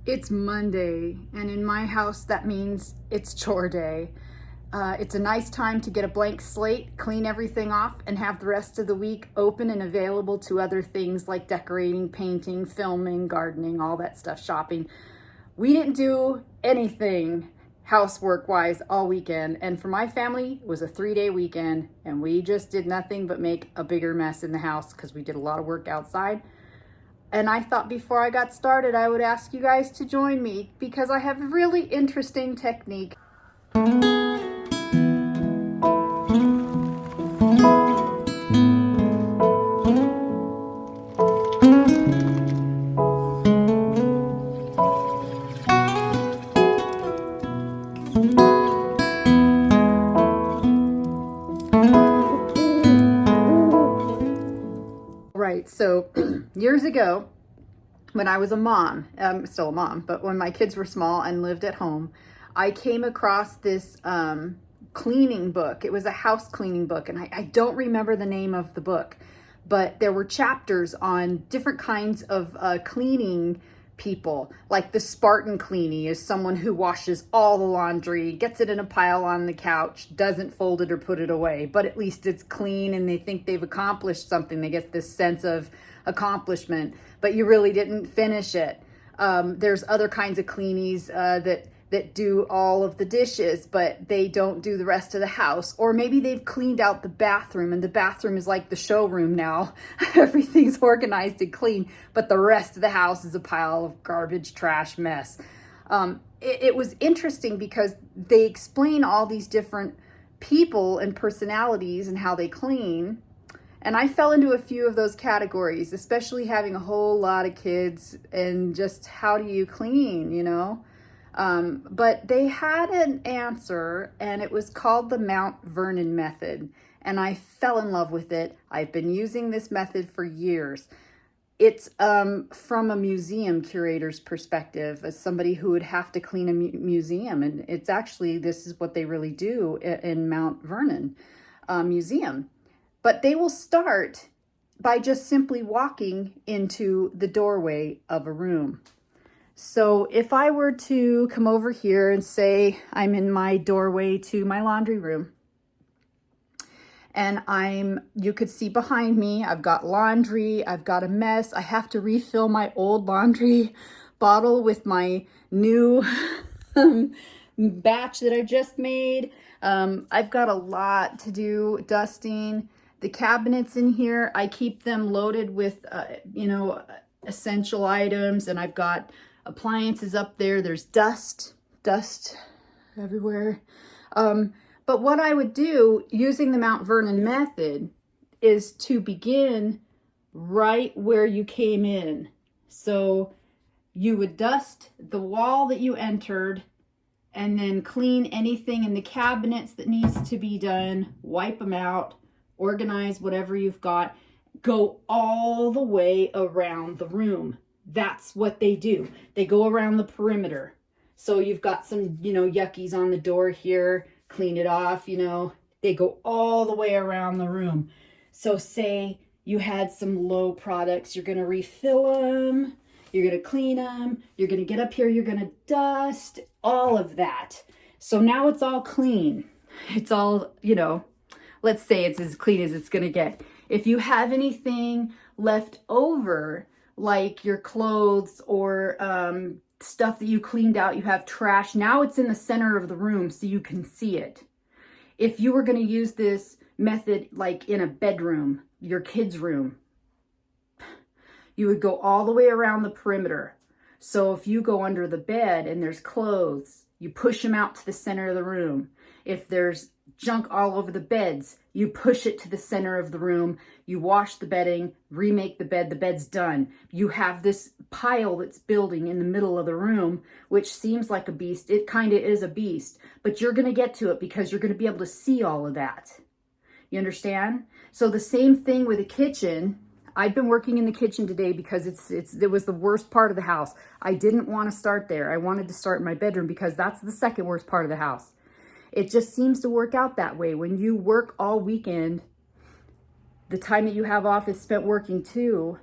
It's Monday, and in my house, that means it's chore day. It's a nice time to get a blank slate, clean everything off, and have the rest of the week open and available to other things like decorating, painting, filming, gardening, all that stuff, shopping. We didn't do anything housework-wise all weekend, and for my family, it was a 3-day weekend, and we just did nothing but make a bigger mess in the house because we did a lot of work outside. And I thought before I got started, I would ask you guys to join me because I have a really interesting technique. Right, so years ago, when I was a mom, I'm still a mom, but when my kids were small and lived at home, I came across this cleaning book. It was a house cleaning book, and I don't remember the name of the book, but there were chapters on different kinds of cleaning people. Like the Spartan cleanie is someone who washes all the laundry, gets it in a pile on the couch, doesn't fold it or put it away, but at least it's clean and they think they've accomplished something. They get this sense of accomplishment, but you really didn't finish it. There's other kinds of cleanies that do all of the dishes, but they don't do the rest of the house. Or maybe they've cleaned out the bathroom and the bathroom is like the showroom now. Everything's organized and clean, but the rest of the house is a pile of garbage, trash, mess. It was interesting because they explain all these different people and personalities and how they clean. And I fell into a few of those categories, especially having a whole lot of kids and just how do you clean, you know? But they had an answer, and it was called the Mount Vernon method. And I fell in love with it. I've been using this method for years. It's from a museum curator's perspective, as somebody who would have to clean a museum. And it's actually, this is what they really do in Mount Vernon Museum. But they will start by just simply walking into the doorway of a room. So if I were to come over here and say I'm in my doorway to my laundry room, and you could see behind me, I've got laundry, I've got a mess. I have to refill my old laundry bottle with my new batch that I just made. I've got a lot to do, dusting. The cabinets in here, I keep them loaded with, essential items, and I've got appliances up there. There's dust everywhere. But what I would do using the Mount Vernon method is to begin right where you came in. So you would dust the wall that you entered and then clean anything in the cabinets that needs to be done, wipe them out, organize whatever you've got, go all the way around the room. That's what they do. They go around the perimeter. So you've got some, yuckies on the door here, clean it off, they go all the way around the room. So say you had some low products, you're going to refill them, you're going to clean them, you're going to get up here, you're going to dust, all of that. So now it's all clean. It's all, let's say it's as clean as it's going to get. If you have anything left over, like your clothes or stuff that you cleaned out, you have trash, now it's in the center of the room so you can see it. If you were going to use this method like in a bedroom, your kid's room, you would go all the way around the perimeter. So if you go under the bed and there's clothes, you push them out to the center of the room. If there's junk all over the beds, you push it to the center of the room, you wash the bedding, remake the bed, the bed's done. You have this pile that's building in the middle of the room, which seems like a beast. It kind of is a beast, but you're going to get to it because you're going to be able to see all of that. You understand? So the same thing with the kitchen. I've been working in the kitchen today because it was the worst part of the house. I didn't want to start there. I wanted to start in my bedroom because that's the second worst part of the house. It just seems to work out that way. When you work all weekend, the time that you have off is spent working too.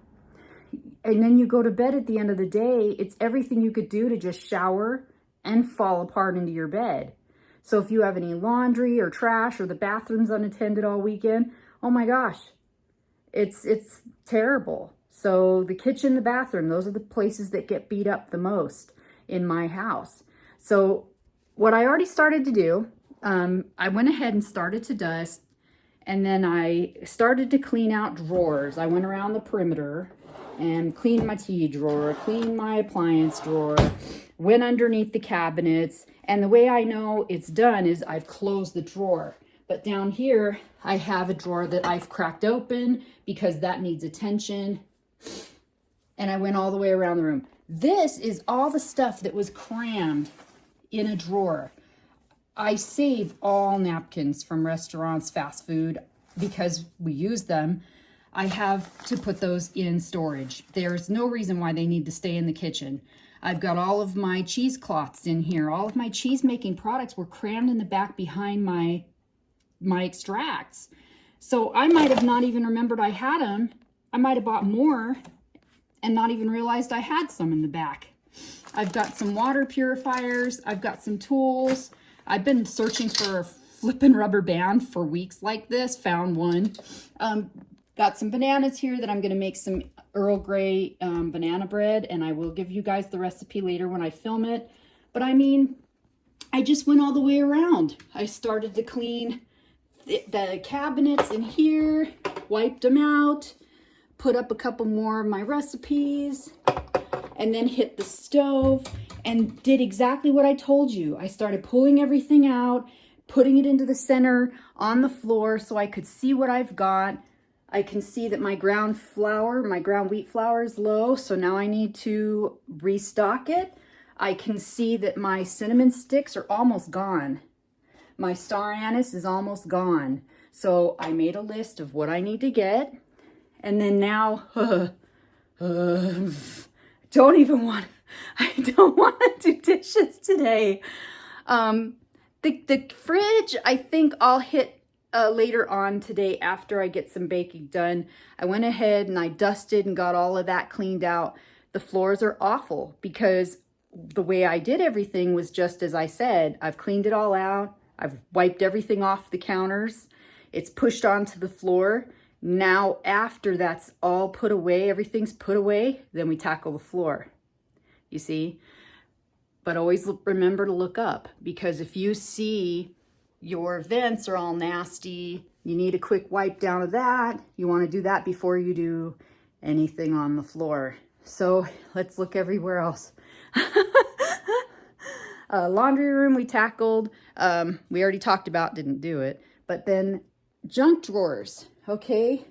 And then you go to bed at the end of the day, it's everything you could do to just shower and fall apart into your bed. So if you have any laundry or trash or the bathroom's unattended all weekend, oh my gosh, it's terrible. So the kitchen, the bathroom, those are the places that get beat up the most in my house. So what I already started to do, I went ahead and started to dust, and then I started to clean out drawers. I went around the perimeter and cleaned my tea drawer, cleaned my appliance drawer, went underneath the cabinets. And the way I know it's done is I've closed the drawer. But down here, I have a drawer that I've cracked open because that needs attention. And I went all the way around the room. This is all the stuff that was crammed in a drawer. I save all napkins from restaurants, fast food, because we use them. I have to put those in storage. There's no reason why they need to stay in the kitchen. I've got all of my cheesecloths in here. All of my cheese making products were crammed in the back behind my extracts. So I might have not even remembered I had them. I might have bought more and not even realized I had some in the back. I've got some water purifiers. I've got some tools. I've been searching for a flippin' rubber band for weeks like this. Found one. Got some bananas here that I'm going to make some Earl Grey banana bread, and I will give you guys the recipe later when I film it. But I mean, I just went all the way around. I started to clean the cabinets in here, wiped them out, put up a couple more of my recipes, and then hit the stove and did exactly what I told you. I started pulling everything out, putting it into the center on the floor so I could see what I've got. I can see that my ground wheat flour is low, so now I need to restock it. I can see that my cinnamon sticks are almost gone. My star anise is almost gone. So I made a list of what I need to get. And then now, I don't want to do dishes today. The fridge, I think I'll hit later on today after I get some baking done. I went ahead and I dusted and got all of that cleaned out. The floors are awful because the way I did everything was just as I said. I've cleaned it all out. I've wiped everything off the counters. It's pushed onto the floor. Now, after that's all put away, everything's put away, then we tackle the floor. You see? But always remember to look up, because if you see your vents are all nasty, you need a quick wipe down of that. You want to do that before you do anything on the floor. So let's look everywhere else. Laundry room we tackled. We already talked about, didn't do it. But then junk drawers, okay?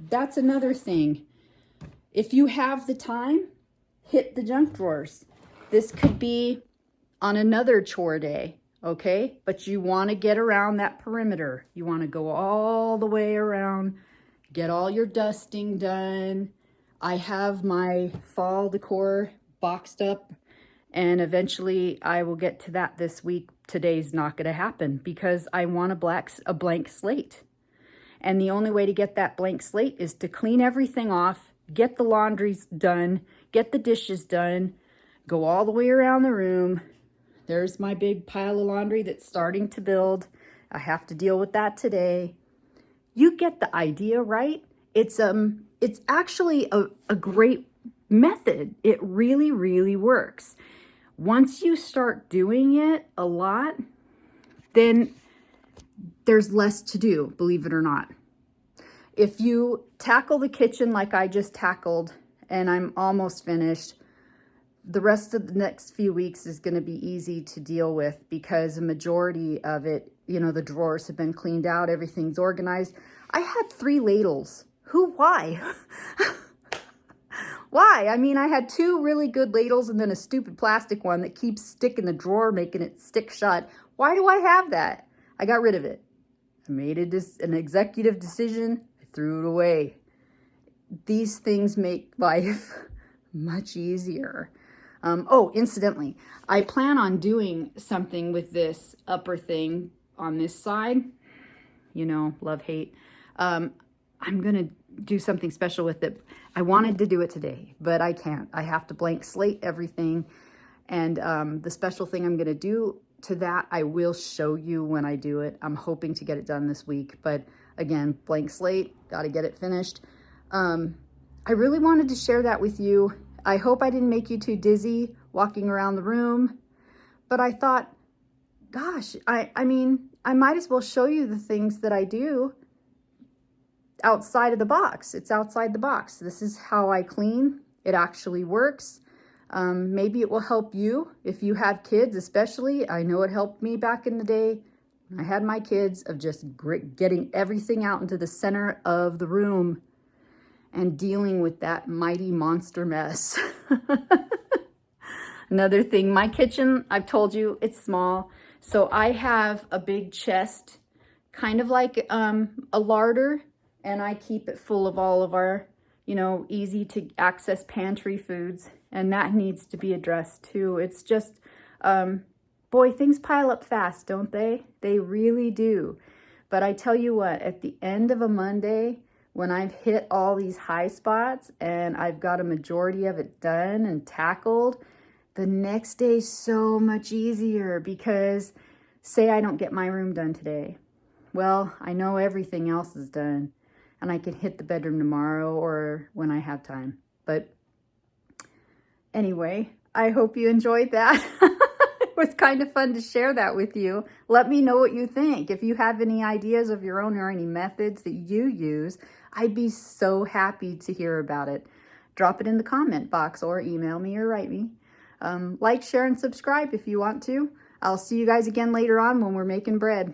That's another thing. If you have the time, hit the junk drawers. This could be on another chore day, okay? But you want to get around that perimeter. You want to go all the way around, get all your dusting done. I have my fall decor boxed up, and eventually I will get to that this week. Today's not going to happen because I want a blank slate. And the only way to get that blank slate is to clean everything off, get the laundries done, get the dishes done, go all the way around the room. There's my big pile of laundry that's starting to build. I have to deal with that today. You get the idea, right? It's actually a great method. It really, really works. Once you start doing it a lot, then there's less to do, believe it or not. If you tackle the kitchen like I just tackled, and I'm almost finished, the rest of the next few weeks is going to be easy to deal with because a majority of it, the drawers have been cleaned out, everything's organized. I had 3 ladles. Why? Why? I mean, I had 2 really good ladles and then a stupid plastic one that keeps sticking the drawer, making it stick shut. Why do I have that? I got rid of it. I made an executive decision. I threw it away. These things make life much easier. Incidentally, I plan on doing something with this upper thing on this side. Love, hate. I'm going to do something special with it. I wanted to do it today, but I can't. I have to blank slate everything. And the special thing I'm going to do to that, I will show you when I do it. I'm hoping to get it done this week. But again, blank slate, got to get it finished. I really wanted to share that with you. I hope I didn't make you too dizzy walking around the room. But I thought, gosh, I mean, I might as well show you the things that I do outside of the box. It's outside the box. This is how I clean. It actually works. Maybe it will help you if you have kids, especially. I know it helped me back in the day. I had my kids of just getting everything out into the center of the room and dealing with that mighty monster mess. Another thing, my kitchen, I've told you, it's small. So I have a big chest, kind of like a larder, and I keep it full of all of our, you know, easy to access pantry foods. And that needs to be addressed too. It's just, boy, things pile up fast, don't they? They really do. But I tell you what, at the end of a Monday, when I've hit all these high spots and I've got a majority of it done and tackled, the next day's so much easier because say I don't get my room done today. Well, I know everything else is done and I can hit the bedroom tomorrow or when I have time. But anyway, I hope you enjoyed that. It was kind of fun to share that with you. Let me know what you think. If you have any ideas of your own or any methods that you use, I'd be so happy to hear about it. Drop it in the comment box or email me or write me. Like, share, and subscribe if you want to. I'll see you guys again later on when we're making bread.